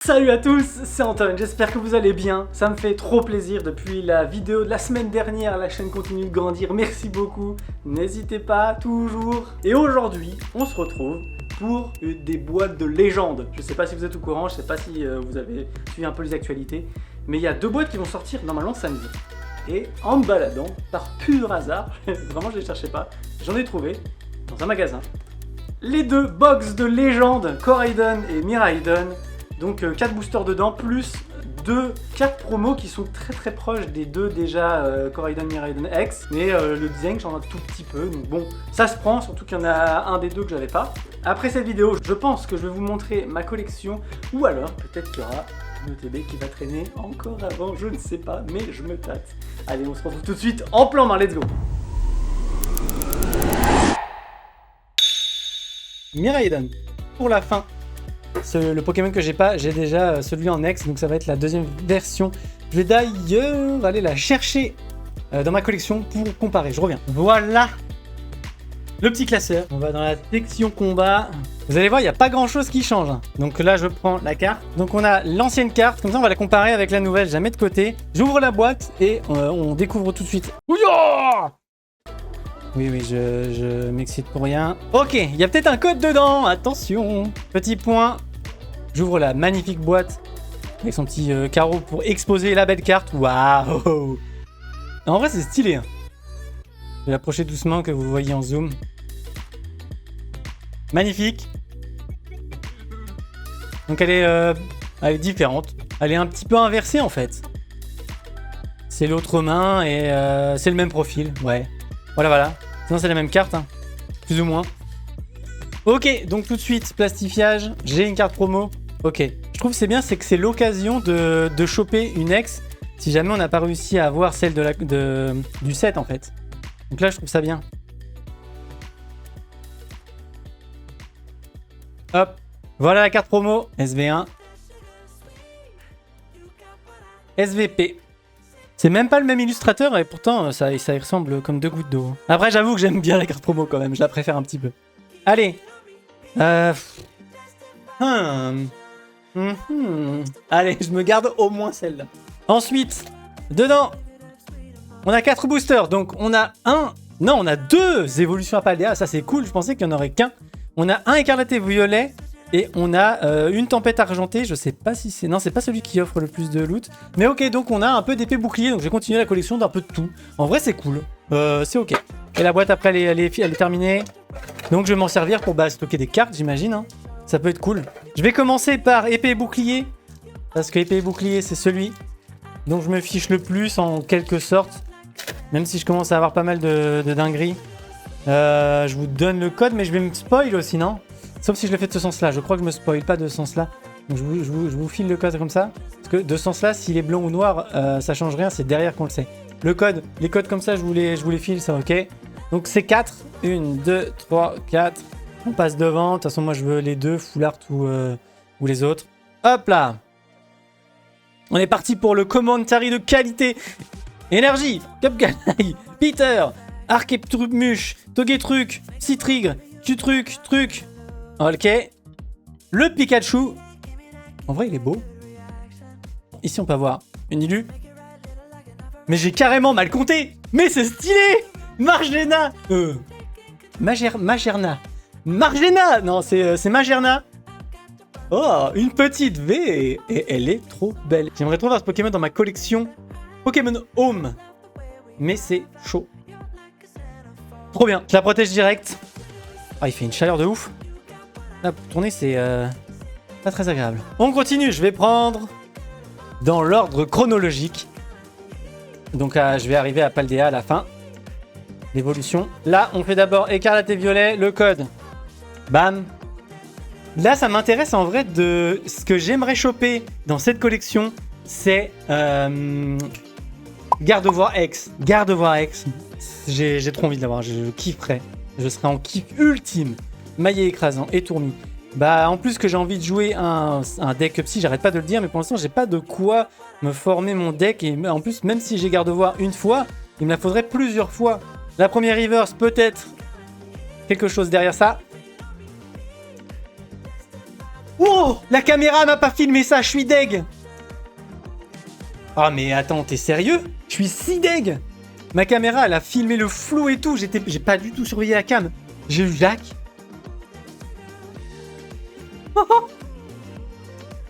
Salut à tous, c'est Antoine, j'espère que vous allez bien. Ça me fait trop plaisir depuis la vidéo de la semaine dernière, la chaîne continue de grandir, merci beaucoup. N'hésitez pas, toujours. Et aujourd'hui, on se retrouve pour des boîtes de légende. Je sais pas si vous êtes au courant, je sais pas si vous avez suivi un peu les actualités, mais il y a deux boîtes qui vont sortir normalement samedi. Et en me baladant, par pur hasard, vraiment je les cherchais pas, j'en ai trouvé dans un magasin les deux box de légende, Koraidon et Miraidon. Donc 4 boosters dedans, plus 2 cartes promo qui sont très proches des deux déjà Koraidon, Miraidon X. Mais le design change un tout petit peu, donc bon, ça se prend, surtout qu'il y en a un des deux que j'avais pas. Après cette vidéo, je pense que je vais vous montrer ma collection, ou alors peut-être qu'il y aura le TB qui va traîner encore avant, je ne sais pas, mais je me tâte. Allez, on se retrouve tout de suite en plan main, let's go. Miraidon, pour la fin. Le Pokémon que j'ai pas, j'ai déjà celui en X, donc ça va être la deuxième version. Je vais d'ailleurs aller la chercher dans ma collection pour comparer. Je reviens. Voilà le petit classeur. On va dans la section combat. Vous allez voir, il n'y a pas grand chose qui change. Donc là, je prends la carte. Donc on a l'ancienne carte, comme ça on va la comparer avec la nouvelle. Je la mets de côté. J'ouvre la boîte et on découvre tout de suite. Ouya! Oui, je m'excite pour rien. Ok, il y a peut-être un code dedans, attention. Petit point. J'ouvre la magnifique boîte avec son petit carreau pour exposer la belle carte. Waouh! En vrai, c'est stylé. Hein. Je vais l'approcher doucement que vous voyez en zoom. Magnifique. Donc elle est différente. Elle est un petit peu inversée en fait. C'est l'autre main et c'est le même profil. Ouais. Voilà. Sinon c'est la même carte, hein. Plus ou moins. Ok, donc tout de suite, plastifiage. J'ai une carte promo. Ok. Je trouve que c'est bien, c'est que c'est l'occasion de choper une ex si jamais on n'a pas réussi à avoir celle du set en fait. Donc là, je trouve ça bien. Hop. Voilà la carte promo. SV1. SVP. C'est même pas le même illustrateur et pourtant ça y ressemble comme deux gouttes d'eau. Après j'avoue que j'aime bien la carte promo quand même, je la préfère un petit peu. Allez. Allez, je me garde au moins celle-là. Ensuite, dedans, on a 4 boosters. Donc on a on a 2 évolutions à Paldea. Ça c'est cool, je pensais qu'il n'y en aurait qu'un. On a un écarlaté violet. Et on a une tempête argentée, je sais pas si c'est... Non, c'est pas celui qui offre le plus de loot. Mais ok, donc on a un peu d'épée bouclier, donc je vais continuer la collection d'un peu de tout. En vrai, c'est cool. C'est ok. Et la boîte, après, elle est terminée. Donc je vais m'en servir pour stocker des cartes, j'imagine. Hein. Ça peut être cool. Je vais commencer par épée bouclier. Parce que épée bouclier, c'est celui dont je me fiche le plus, en quelque sorte. Même si je commence à avoir pas mal de dingueries. Je vous donne le code, mais je vais me spoil aussi, non ? Sauf si je le fais de ce sens-là. Je crois que je me spoil pas de ce sens-là. Donc je vous file le code comme ça. Parce que de ce sens-là, s'il est blanc ou noir, ça change rien. C'est derrière qu'on le sait. Le code, les codes comme ça, je vous les file, ça ok. Donc c'est 4. 1, 2, 3, 4. On passe devant. De toute façon, moi je veux les deux, Full Art ou les autres. Hop là. On est parti pour le commentary de qualité. Énergie, Cupcanaille, Peter, Archeptruc, Togetruc, Citrigre, Truc. Ok. Le Pikachu. En vrai, il est beau. Ici, on peut avoir une Ilu. Mais j'ai carrément mal compté. Mais c'est stylé. Margena. Magerna. Margena. Non, c'est Magerna. Oh, une petite V. Et elle est trop belle. J'aimerais trop avoir ce Pokémon dans ma collection Pokémon Home. Mais c'est chaud. Trop bien. Je la protège direct. Ah, il fait une chaleur de ouf. Là, pour tourner, c'est pas très agréable. On continue, je vais prendre dans l'ordre chronologique. Donc je vais arriver à Paldea à la fin. L'évolution. Là, on fait d'abord écarlate et violet, le code. Bam. Là, ça m'intéresse en vrai de... Ce que j'aimerais choper dans cette collection, c'est... Gardevoir X. Gardevoir X. J'ai trop envie de l'avoir, je kifferais. Je serais en kiff ultime. Maillet écrasant et tourmi. En plus que j'ai envie de jouer un deck psy, j'arrête pas de le dire, mais pour l'instant j'ai pas de quoi me former mon deck. Et en plus, même si j'ai Gardevoir une fois, il me la faudrait plusieurs fois. La première reverse, peut-être quelque chose derrière ça. Oh, la caméra m'a pas filmé ça, je suis deg. Ah mais attends, t'es sérieux? Je suis si deg. Ma caméra, elle a filmé le flou et tout. J'ai pas du tout surveillé la cam. J'ai eu Jacques.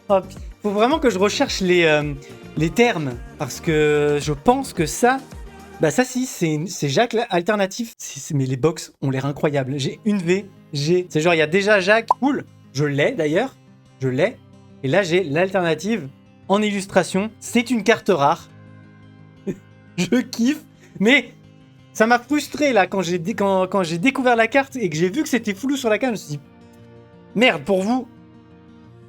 Oh, faut vraiment que je recherche les termes. Parce que je pense que ça... Bah ça si, c'est Jacques alternatif. Mais les box ont l'air incroyables. J'ai une V, c'est genre il y a déjà Jacques. Cool. Je l'ai d'ailleurs. Je l'ai. Et là j'ai l'alternative en illustration. C'est une carte rare. Je kiffe. Mais ça m'a frustré là quand j'ai découvert la carte et que j'ai vu que c'était flou sur la carte. Je me suis dit merde pour vous.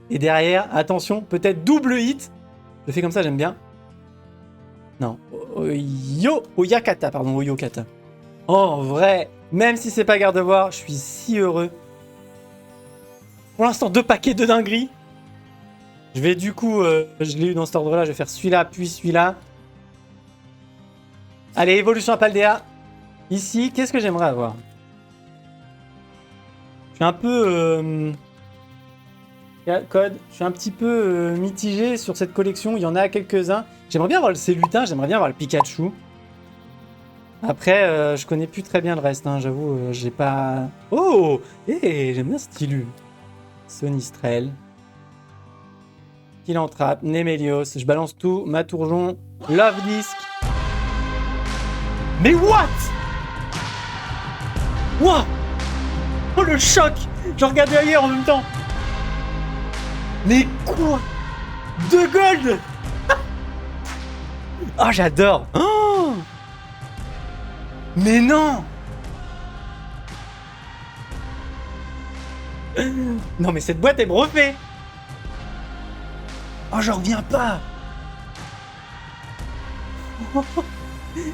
Et derrière, attention, peut-être double hit. Je fais comme ça, j'aime bien. Non. Oyakata, pardon, Oyokata. Oh, en vrai, même si c'est pas garde-voir, je suis si heureux. Pour l'instant, 2 paquets de dingueries. Je vais du coup, je l'ai eu dans cet ordre-là, je vais faire celui-là, puis celui-là. Allez, évolution à Paldea. Ici, qu'est-ce que j'aimerais avoir? Je suis un peu... Code, je suis un petit peu mitigé sur cette collection. Il y en a quelques-uns. J'aimerais bien avoir le Célutin, j'aimerais bien avoir le Pikachu. Après, je connais plus très bien le reste, hein, j'avoue, j'ai pas... Oh, j'aime bien ce style. Sonistrel. Philanthrape, Némélios, je balance tout, Matourjon, Love Disc. Mais what? What? Oh le choc! Je regardais ailleurs en même temps. Mais quoi? 2 gold. Oh j'adore. Oh mais non. Non mais cette boîte elle me refait. Oh j'en reviens pas.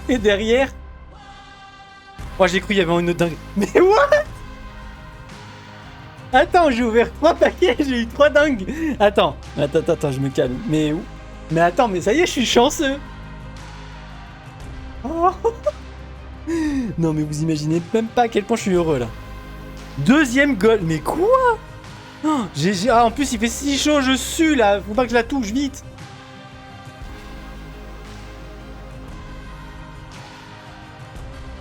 Et derrière. Oh j'ai cru qu'il y avait une autre dingue. Mais what? Attends, j'ai ouvert 3 paquets, j'ai eu 3 dingues. Attends, je me calme. Mais où? Mais attends, mais ça y est, je suis chanceux. Oh. Non, mais vous imaginez même pas à quel point je suis heureux là. 2e goal, mais quoi? Oh, ah, en plus, il fait si chaud, je sue là. Faut pas que je la touche vite.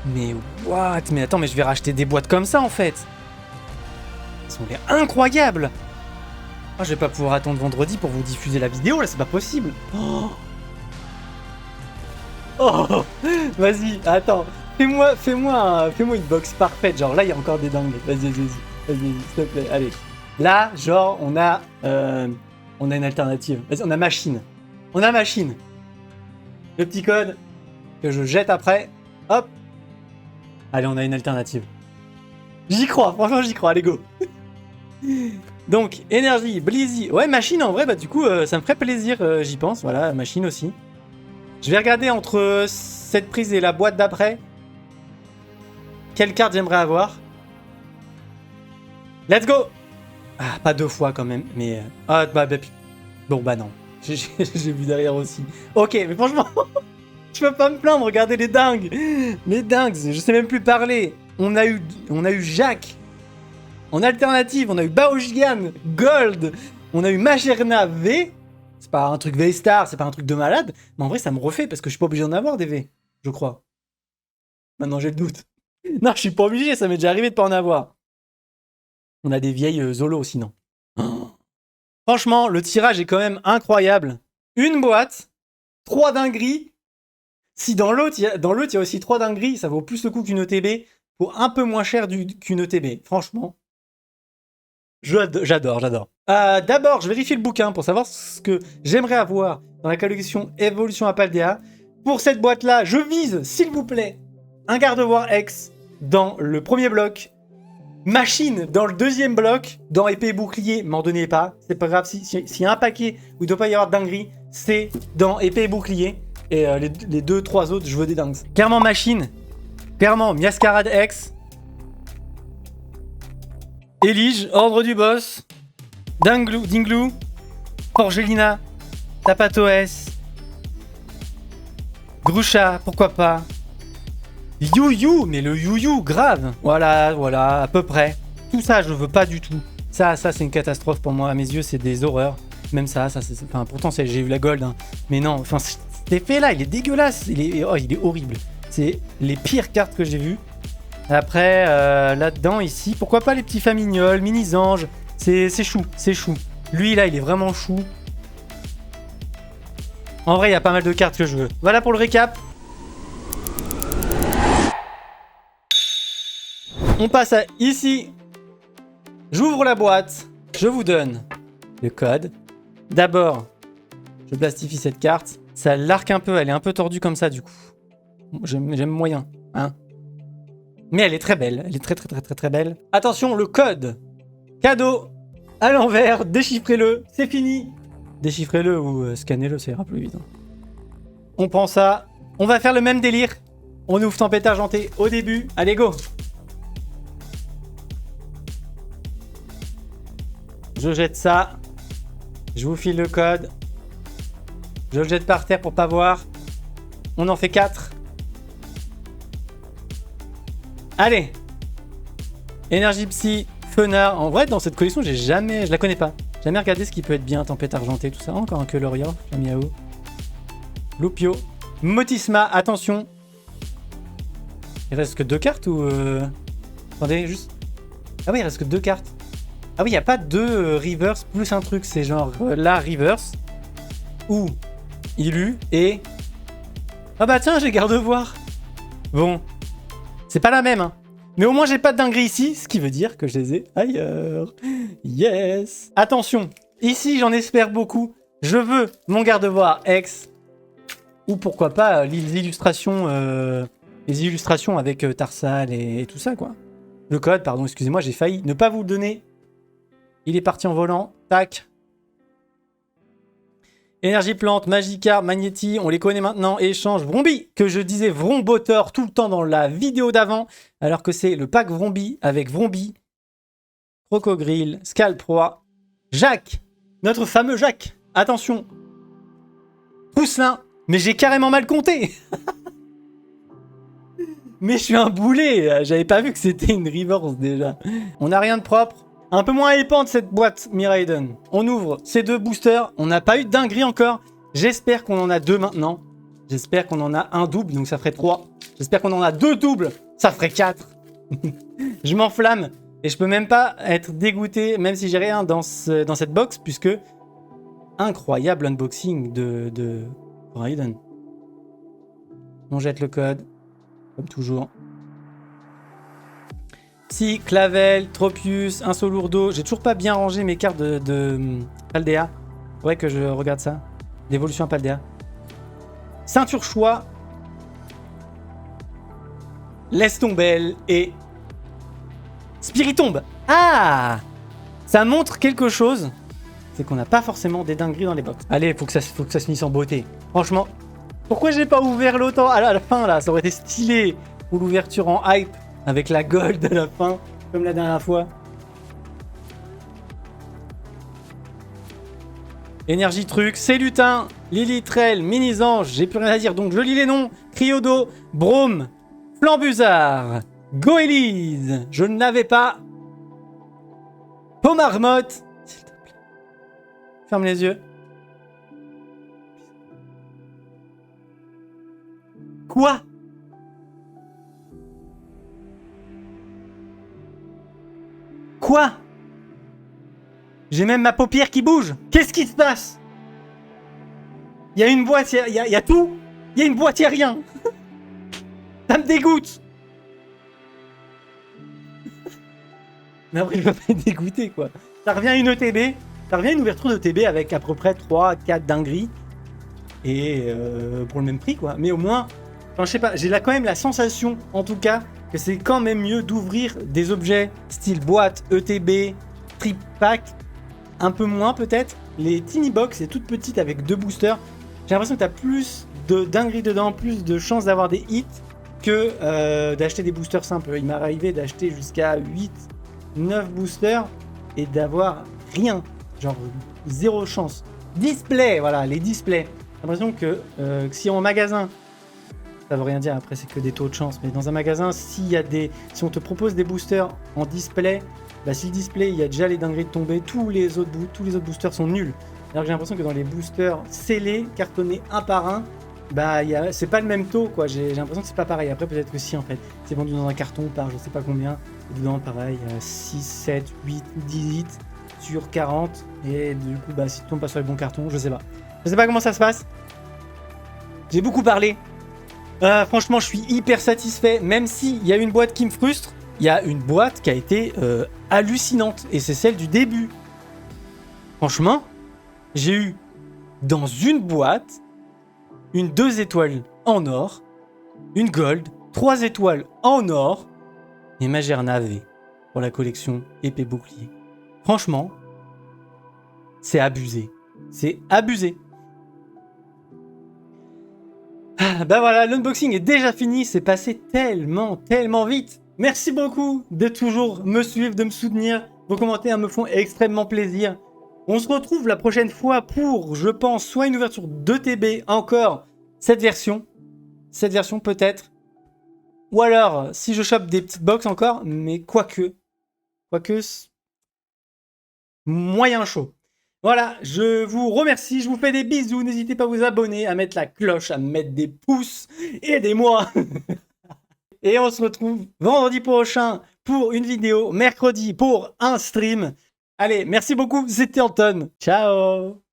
Mais what? Mais attends, mais je vais racheter des boîtes comme ça en fait. Ils ont l'air incroyables. Oh, je vais pas pouvoir attendre vendredi pour vous diffuser la vidéo, là, c'est pas possible. Oh, oh. Vas-y, attends. Fais-moi une box parfaite. Genre là, il y a encore des dingues. Vas-y, s'il te plaît. Allez. Là, genre, on a une alternative. Vas-y, on a machine. Le petit code que je jette après. Hop. Allez, on a une alternative. J'y crois, franchement, j'y crois. Allez, go. Donc, énergie, Blizzy. Ouais, machine en vrai, bah du coup, ça me ferait plaisir, j'y pense. Voilà, machine aussi. Je vais regarder entre cette prise et la boîte d'après. Quelle carte j'aimerais avoir. Let's go. Ah, pas 2 fois quand même, mais... Ah, bah, bon, bah non. J'ai vu derrière aussi. Ok, mais franchement, je peux pas me plaindre, regardez les dingues. Les dingues, je sais même plus parler. On a eu Jacques. En alternative, on a eu Baojigan, Gold, on a eu Magerna V. C'est pas un truc V-Star, c'est pas un truc de malade, mais en vrai, ça me refait parce que je suis pas obligé d'en avoir des V, je crois. Maintenant, j'ai le doute. Non, je suis pas obligé, ça m'est déjà arrivé de pas en avoir. On a des vieilles Zolo sinon. Oh. Franchement, le tirage est quand même incroyable. Une boîte, 3 dingueries. Si dans l'autre, il y a aussi 3 dingueries, ça vaut plus le coup qu'une ETB, pour un peu moins cher qu'une ETB. Franchement. J'adore. D'abord, je vérifie le bouquin pour savoir ce que j'aimerais avoir dans la collection Évolution à Paldea. Pour cette boîte-là, je vise, s'il vous plaît, un Gardevoir X dans le premier bloc, machine dans le deuxième bloc, dans épée et bouclier, m'en donnez pas. C'est pas grave, s'il y a un paquet où il doit pas y avoir de dinguerie, c'est dans épée et bouclier. Et les 2-3 autres, je veux des dingues. Clairement machine, clairement Miascarade X. Elige, Ordre du Boss, Dinglou, Forgelina, Tapatoes, Grusha, pourquoi pas, Yu, mais le Yu, grave. Voilà, à peu près. Tout ça, je veux pas du tout. Ça c'est une catastrophe pour moi. À mes yeux, c'est des horreurs. Même ça c'est... Enfin, pourtant, j'ai eu la gold. Hein. Mais non, enfin, cet effet-là, il est dégueulasse. Il est horrible. C'est les pires cartes que j'ai vues. Après, là-dedans, ici, pourquoi pas les petits famignoles, mini-anges. C'est chou, c'est chou. Lui, là, il est vraiment chou. En vrai, il y a pas mal de cartes que je veux. Voilà pour le récap. On passe à ici. J'ouvre la boîte. Je vous donne le code. D'abord, je plastifie cette carte. Ça l'arc un peu. Elle est un peu tordue comme ça, du coup. J'aime moyen. Hein. Mais elle est très belle. Elle est très belle. Attention, le code. Cadeau. À l'envers. Déchiffrez-le. C'est fini. Déchiffrez-le ou scannez-le, ça ira plus vite. Hein. On prend ça. On va faire le même délire. On ouvre Tempête Argentée au début. Allez, go. Je jette ça. Je vous file le code. Je le jette par terre pour pas voir. On en fait 4. Allez. Énergie Psy, Fenard. En vrai, dans cette collection, je la connais pas. Jamais regardé ce qui peut être bien. Tempête Argentée, tout ça. Encore un Coloria. Miao. Lupio. Motisma, attention. Il reste que 2 cartes ou... Attendez, juste... Ah oui, il reste que 2 cartes. Ah oui, il n'y a pas 2 reverse plus un truc. C'est genre la reverse. Ou Ilu et... Ah bah tiens, j'ai garde-voir. Bon. C'est pas la même, hein. Mais au moins, j'ai pas de dinguerie ici, ce qui veut dire que je les ai ailleurs. Yes. Attention. Ici, j'en espère beaucoup. Je veux mon garde-voir X. Ou pourquoi pas les illustrations avec Tarsal et tout ça, quoi. Le code, pardon, excusez-moi, j'ai failli ne pas vous le donner. Il est parti en volant. Tac. Énergie Plante, Magikarp, Magnéti, on les connaît maintenant. Échange Vrombi, que je disais Vromboteur tout le temps dans la vidéo d'avant, alors que c'est le pack Vrombi avec Vrombi, Crocogrille, Scalproie, Jacques, notre fameux Jacques. Attention. Pousselin. Mais j'ai carrément mal compté. Mais je suis un boulet. J'avais pas vu que c'était une reverse déjà. On n'a rien de propre. Un peu moins épante cette boîte Miraidon. On ouvre ces 2 boosters. On n'a pas eu de dinguerie encore. J'espère qu'on en a 2 maintenant. J'espère qu'on en a un double, donc ça ferait 3. J'espère qu'on en a 2 doubles. Ça ferait 4. Je m'enflamme. Et je peux même pas être dégoûté, même si j'ai rien dans cette box, puisque... Incroyable unboxing de Raiden. On jette le code, comme toujours. Psy, Clavel, Tropius, Insolourdo. J'ai toujours pas bien rangé mes cartes de Paldea. Faudrait que je regarde ça. D'évolution à Paldea. Ceinture Choix. Laisse tomber et... Spiritombe. Ah! Ça montre quelque chose. C'est qu'on n'a pas forcément des dingueries dans les box. Allez, faut que ça se finisse en beauté. Franchement, pourquoi j'ai pas ouvert l'autant à la fin là? Ça aurait été stylé pour l'ouverture en hype avec la gold à la fin, comme la dernière fois. Énergie Truc, c'est Lutin, Lilitrel, Mini-Ange, j'ai plus rien à dire donc je lis les noms. Cryodo, Brome, Flambuzard, Goélise, je ne l'avais pas. Pomarmotte. Ferme les yeux. Quoi? Quoi? J'ai même ma paupière qui bouge. Qu'est-ce qui se passe? Il y a une boîte, il y a tout. Il y a une boîte, il n'y a rien. Ça me dégoûte. Mais après, je vais pas être dégoûté, quoi. Ça revient à une ETB. Ça revient à une ouverture d'ETB avec à peu près 3-4 dingueries. Et pour le même prix, quoi. Mais au moins, enfin, je sais pas, j'ai là quand même la sensation, en tout cas, que c'est quand même mieux d'ouvrir des objets style boîte, ETB, trip pack, un peu moins peut-être. Les tiny box, c'est toutes petites avec 2 boosters. J'ai l'impression que t'as plus de dingueries dedans, plus de chances d'avoir des hits que d'acheter des boosters simples. Il m'est arrivé d'acheter jusqu'à 8-9 boosters et d'avoir rien. Genre 0 chance. Display, voilà, les displays. J'ai l'impression que si en magasin, ça veut rien dire, après c'est que des taux de chance, mais dans un magasin, si on te propose des boosters en display, bah, si le display, il y a déjà les dingueries de tomber, tous les autres boosters sont nuls. Alors que j'ai l'impression que dans les boosters scellés, cartonnés un par un, bah c'est pas le même taux, quoi. J'ai l'impression que c'est pas pareil. Après, peut-être que si, en fait, c'est vendu dans un carton par je sais pas combien. Et dedans, pareil, 6, 7, 8, 10 litres sur 40. Et du coup, bah si tu tombes pas sur les bons cartons, je sais pas. Je sais pas comment ça se passe. J'ai beaucoup parlé. Franchement, je suis hyper satisfait. Même s'il y a une boîte qui me frustre, il y a une boîte qui a été hallucinante. Et c'est celle du début. Franchement, j'ai eu dans une boîte une 2 étoiles en or, une gold, 3 étoiles en or et Mager navet pour la collection épée bouclier. Franchement, c'est abusé. C'est abusé. Bah voilà, l'unboxing est déjà fini. C'est passé tellement vite. Merci beaucoup de toujours me suivre, de me soutenir. Vos commentaires me font extrêmement plaisir. On se retrouve la prochaine fois pour, je pense, soit une ouverture de TB, encore cette version peut-être. Ou alors, si je chope des petites box encore, mais quoique, moyen chaud. Voilà, je vous remercie, je vous fais des bisous. N'hésitez pas à vous abonner, à mettre la cloche, à mettre des pouces. Aidez-moi. Et on se retrouve vendredi prochain pour une vidéo, mercredi pour un stream. Allez, merci beaucoup, c'était Anton. Ciao.